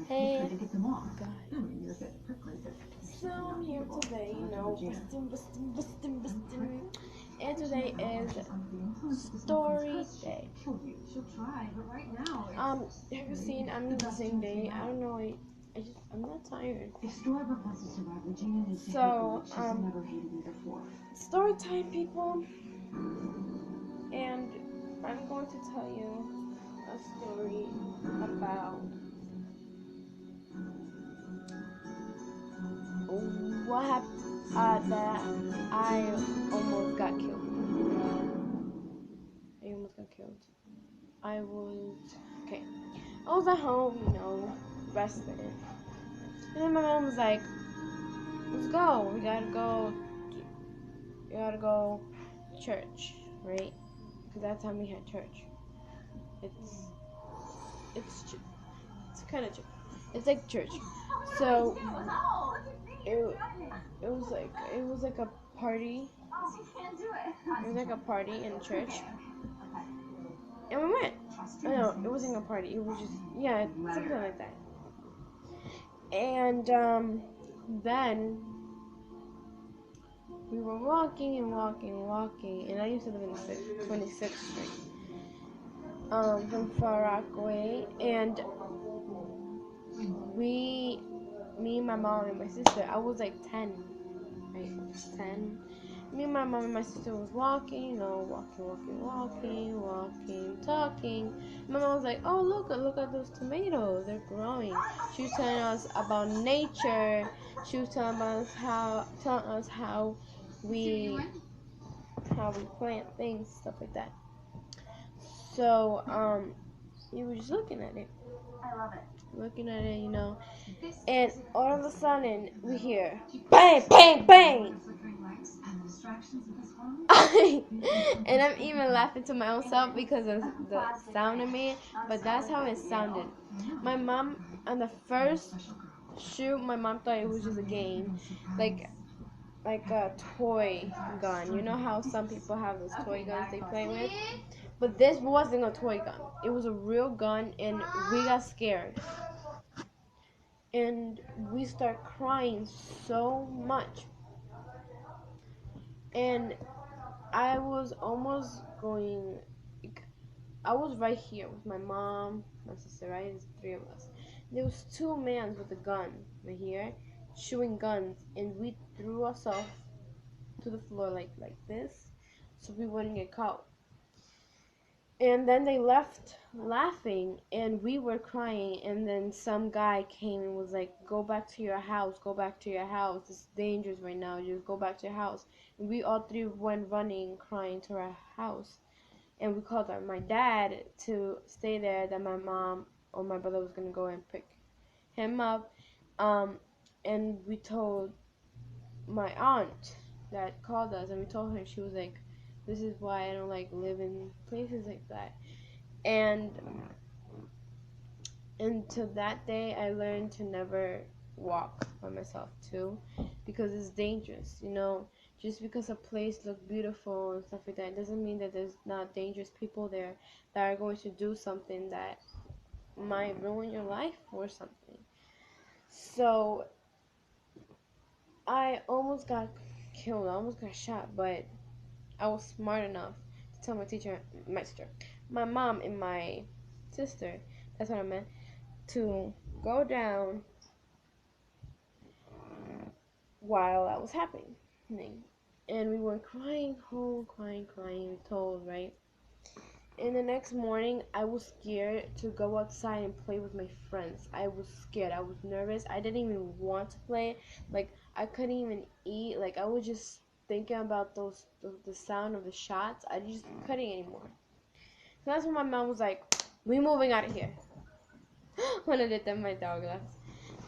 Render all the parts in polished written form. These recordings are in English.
Hey, guys. So I'm here today, busting. And today is story day. Have you seen? I'm in the same day. I don't know. I'm not tired. So, story time, people. And I'm going to tell you a story about what happened that I almost got killed. I was okay. I was at home, resting. And then my mom was like, "Let's go. We gotta go. To church, right? Because that time we had church. It's kind of church. It's like church. So it was like a party. It was like a party in church, and we went. Oh, no, it wasn't a party. It was just something like that. And then we were walking, and I used to live in 26th Street, from Far Rockaway, and me, my mom, and my sister, I was like 10, right? 10. Me, my mom, and my sister was walking, talking. My mom was like, "Oh, look at those tomatoes, they're growing." She was telling us about nature. She was telling us how we plant things, stuff like that. So, we were just looking at it, and all of a sudden we hear bang, bang, bang. And I'm even laughing to my own self because of the sound of me, but that's how it sounded. My mom, on the first shoot, my mom thought it was just a game, like a toy gun. You know how some people have those toy guns they play with? But this wasn't a toy gun. It was a real gun, and we got scared. And we start crying so much. And I was almost going, I was right here with my mom, my sister, right? There's three of us. There was two men with a gun right here, shooting guns, and we threw ourselves to the floor like this, so we wouldn't get caught. And then they left laughing, and we were crying, and then some guy came and was like, "Go back to your house, it's dangerous right now, just go back to your house." And we all three went running, crying to our house. And we called my dad to stay there, that my mom or my brother was going to go and pick him up. And we told my aunt that called us, and we told her, she was like, "This is why I don't like live in places like that." And to that day, I learned to never walk by myself too, because it's dangerous. Just because a place looks beautiful and stuff like that, doesn't mean that there's not dangerous people there that are going to do something that might ruin your life or something. So I almost got killed. I almost got shot, but I was smart enough to tell my mom, and my sister, that's what I meant, to go down while that was happening. And we were crying, we told, right? And the next morning, I was scared to go outside and play with my friends. I was scared. I was nervous. I didn't even want to play. Like, I couldn't even eat. Like, I was just thinking about the sound of the shots. I just couldn't anymore. So that's when my mom was like, "We moving out of here." When I did that, my dog left.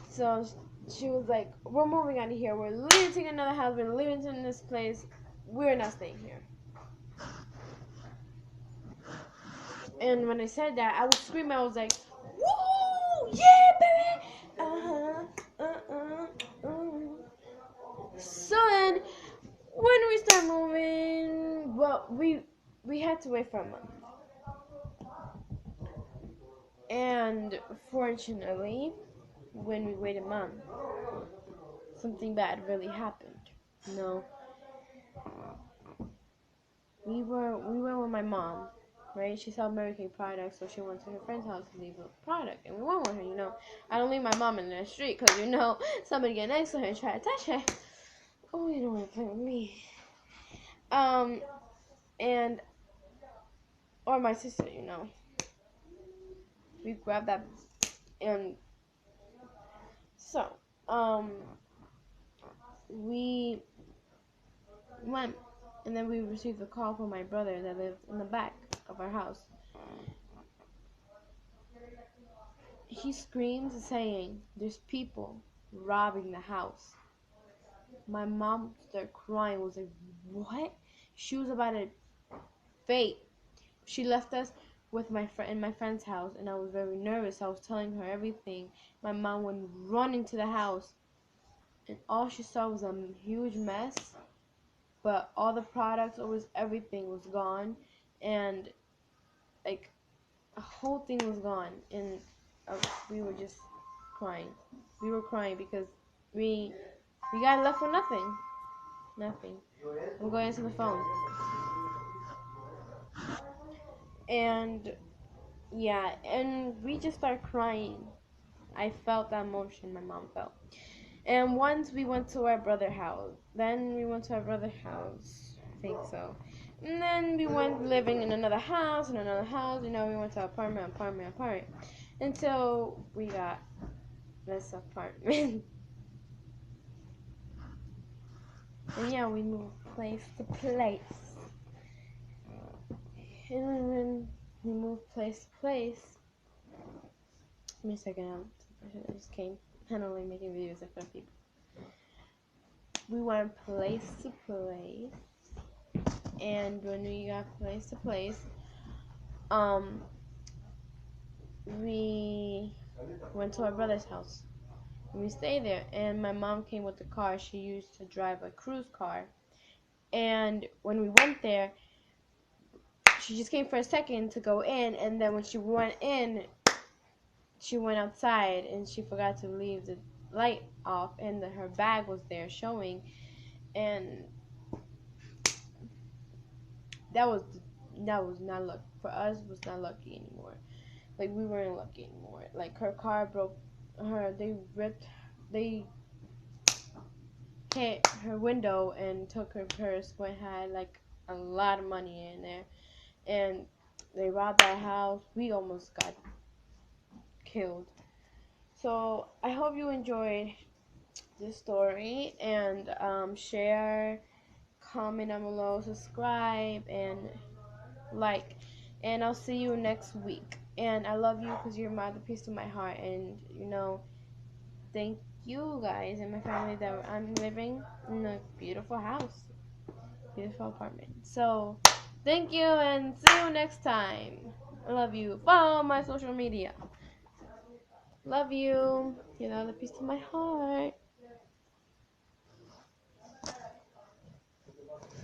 So she was like, "We're moving out of here. We're leaving to another house. We're leaving to this place. We're not staying here." And when I said that, I was screaming. I was like, "Woo! Yeah, baby! So then, when we start moving, well, we had to wait for a month. And fortunately, when we waited a month, something bad really happened. You know, we were with my mom, right? She sold Mary Kay products, so she went to her friend's house to leave a product, and we went with her. You know, I don't leave my mom in the street because somebody get next to her and try to touch her. Oh, you don't want to play with me. And or my sister, we grabbed that, and so we went, and then we received a call from my brother that lived in the back of our house. He screams saying, "There's people robbing the house." My mom started crying, was like, "What?" She was about to faint. She left us with my friend in my friend's house, and I was very nervous. I was telling her everything. My mom went running to the house, and all she saw was a huge mess. But all the products, everything was gone, and like a whole thing was gone, and we were just crying. We were crying because we got left with nothing. Nothing. I'm going to answer the phone. And yeah, and we just started crying. I felt that emotion my mom felt. And once we went to our brother's house. Then we went to our brother's house. I think so. And then we went living in another house, we went to apartment. Until we got this apartment. And yeah, we moved place to place. And when we moved place to place, give me a second, I just came. I'm only making videos in front of people. We went place to place, and when we got place to place, we went to our brother's house. And we stayed there, and my mom came with the car. She used to drive a cruise car. And when we went there, she just came for a second to go in, and then when she went in, she went outside, and she forgot to leave the light off, and her bag was there showing, and that was not luck for us. Was not lucky anymore. Like, we weren't lucky anymore. Like, her car broke. They hit her window and took her purse. What had like a lot of money in there, and they robbed our house. We almost got killed. So I hope you enjoyed this story, and share, comment down below, subscribe, and like. And I'll see you next week. And I love you because you're the piece of my heart. And thank you guys and my family that I'm living in a beautiful house, beautiful apartment. So thank you, and see you next time. I love you. Follow my social media. Love you. You're the piece of my heart.